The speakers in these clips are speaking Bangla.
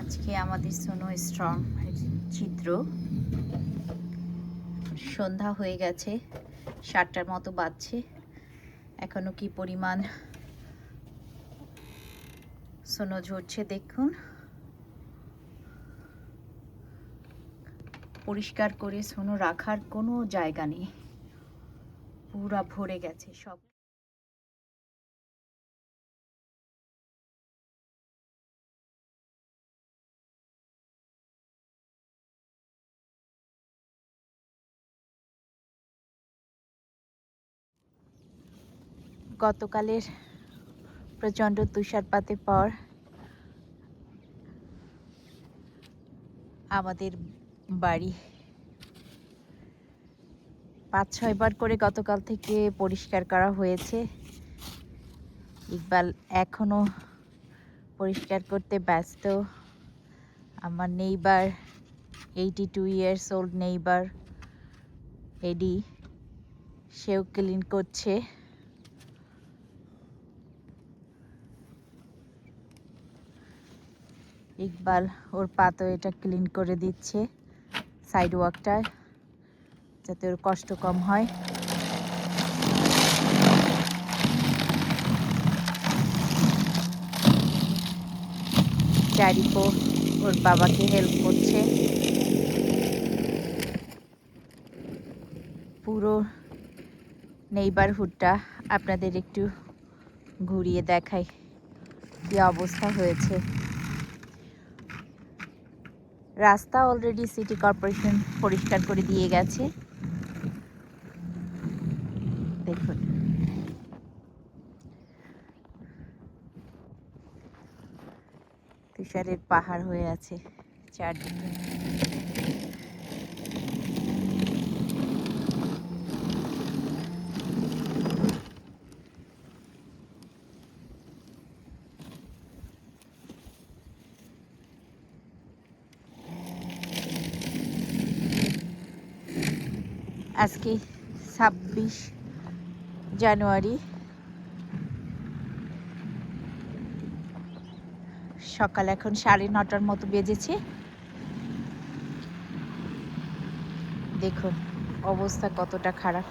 আজকে আমাদের সোনো স্ট্রং চিত্র। সন্ধ্যা হয়ে গেছে, 7টার মতো বাজছে। এখনো কি পরিমাণ সোনো ঝরছে দেখুন। পরিষ্কার করে সোনো রাখার কোনো জায়গা নেই, পুরা ভরে গেছে সব। গতকালের প্রচণ্ড তুষারপাতের পর আমাদের বাড়ি 5-6 বার করে গতকাল থেকে পরিষ্কার করা হয়েছে। ইকবাল এখনো পরিষ্কার করতে ব্যস্ত। আমার নেইবার 82 ইয়ার্স ওল্ড নেইবার এডি, সেও ক্লিন করছে। ইকবাল ওর পাতো এটা ক্লিন করে দিচ্ছে সাইড ওয়াকটা, যাতে ওর কষ্ট কম হয়। চারিপো ওর বাবাকে হেল্প করছে। পুরো নেইবারহুডটা আপনাদের একটু ঘুরিয়ে দেখাই কি অবস্থা হয়েছে। রাস্তা অলরেডি সিটি কর্পোরেশন পরিষ্কার করে দিয়ে গেছে। দেখুন, তুষারের পাহাড় হয়ে আছে চারদিকে। আজকে 26 জানুয়ারি, সকাল এখন 9:30টার মতো বেজেছে। দেখুন অবস্থা কতটা খারাপ।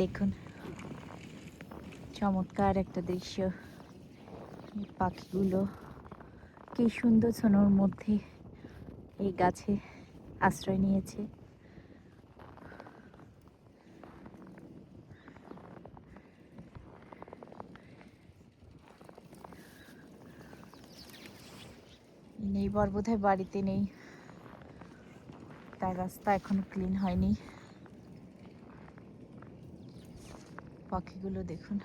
দেখুন চমৎকার একটা দৃশ্য। পাখিগুলো কি সুন্দর সোনোর মধ্যে এই গাছে আশ্রয় নিয়েছে। নেইবার বোধহয় বাড়িতে নেই, তার রাস্তা এখনো ক্লিন হয়নি। পাখিগুলো দেখুন,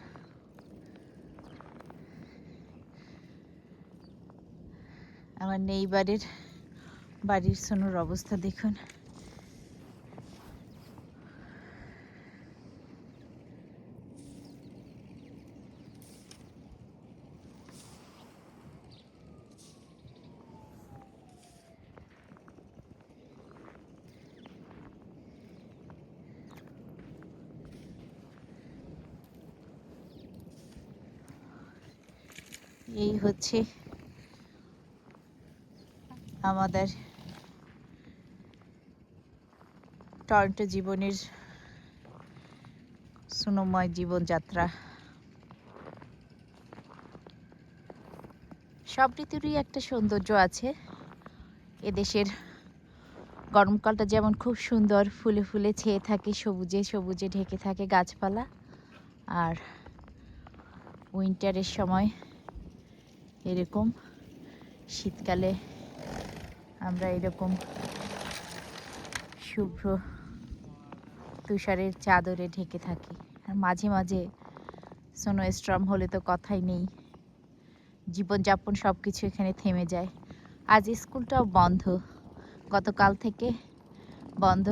আমার নেইবারের বাড়ির সোনোর অবস্থা দেখুন। এই হচ্ছে আমাদের টরন্টো জীবনের সোনোময় জীবনযাত্রা। সব ঋতুরই একটা সৌন্দর্য আছে। এদেশের গরমকালটা যেমন খুব সুন্দর, ফুলে ফুলে ছেয়ে থাকে, সবুজে সবুজে ঢেকে থাকে গাছপালা, আর উইন্টারের সময় এরকম, শীতকালে আমরা এরকম শুভ্র তুষারের চাদরে ঢেকে থাকি। আর মাঝে মাঝে সোনো স্টর্ম হলে তো কথাই নেই, জীবনযাপন সব কিছু এখানে থেমে যায়। আজ স্কুলটাও বন্ধ। গতকাল থেকে বন্ধ।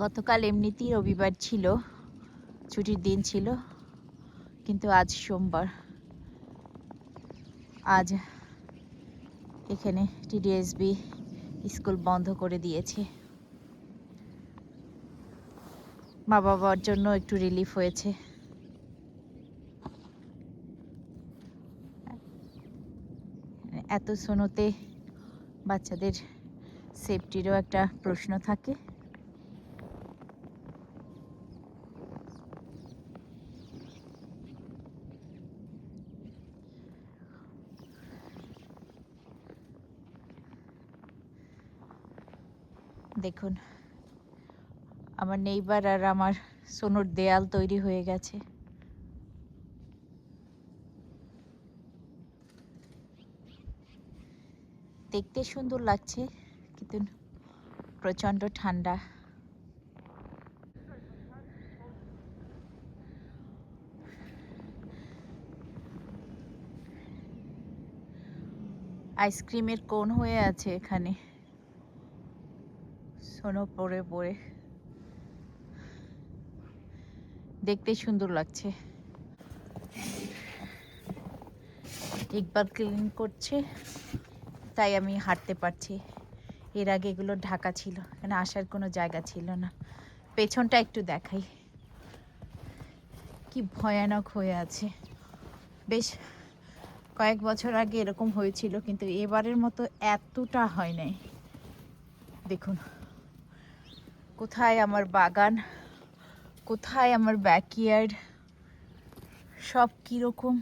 গতকাল এমনিতেই রবিবার ছিল, ছুটির দিন ছিল, কিন্তু আজ সোমবার। আজ এখানে টিডিএসবি স্কুল বন্ধ করে দিয়েছে। মা বাবার জন্য একটু রিলিফ হয়েছে। এত সোনোতে বাচ্চাদের সেফটিরও একটা প্রশ্ন থাকে। দেখুন, আমার নেইবার আর আমার সোনোর দেয়াল তৈরি হয়ে গেছে। দেখতে সুন্দর লাগছে, কিন্তু প্রচণ্ড ঠান্ডা। আইসক্রিমের কোন হয়ে আছে এখানে, সোনো পড়ে পড়ে। দেখতে সুন্দর লাগছে। ইকবাল ক্লিন করছে, তাই আমি হাঁটতে পারছি। এর আগে এগুলো ঢাকা ছিল, এখানে আসার কোনো জায়গা ছিল না। পেছনটা একটু দেখাই, কি ভয়ানক হয়ে আছে। বেশ কয়েক বছর আগে এরকম হয়েছিল, কিন্তু এবারের মতো এতটা হয় নাই। দেখুন, কোথায় আমার বাগান, কোথায় আমার ব্যাকইয়ার্ড, সব কীরকম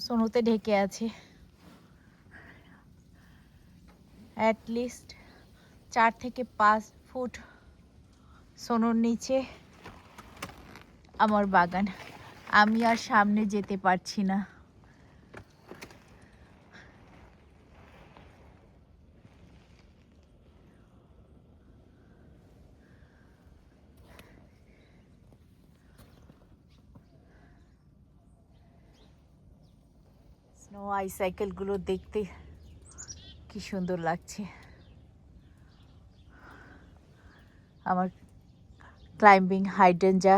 সোনোতে ঢেকে আছে। অ্যাটলিস্ট 4 থেকে 5 ফুট সোনোর নিচে আমার বাগান। আমি আর সামনে যেতে পারছি না। স্নো আইসাইকেলগুলো দেখতে কি সুন্দর লাগছে। আমার ক্লাইম্বিং হাইড্রেঞ্জা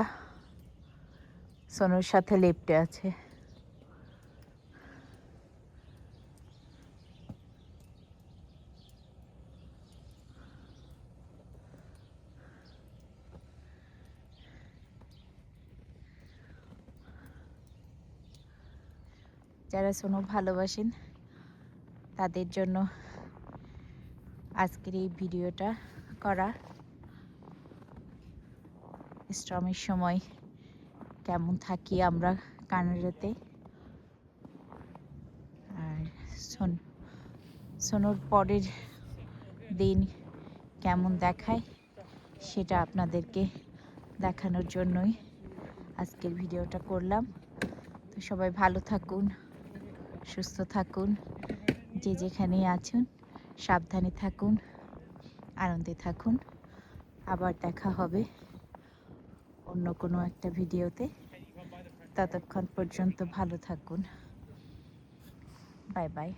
সোনোর সাথে লেপ্টে আছে। যারা সোনো ভালোবাসেন তাদের জন্য আজকের এই ভিডিওটা করা। স্টর্মের সময় কেমন থাকি আমরা কানাডাতে, আর সোনোর পরের দিন কেমন দেখায় সেটা আপনাদেরকে দেখানোর জন্যই আজকের ভিডিওটা করলাম। তো সবাই ভালো থাকুন, সুস্থ থাকুন, যে যেখানেই আছেন সাবধানে থাকুন, আনন্দে থাকুন। আবার দেখা হবে অন্য কোনো একটা ভিডিওতে। ততক্ষণ পর্যন্ত ভালো থাকুন। Bye bye.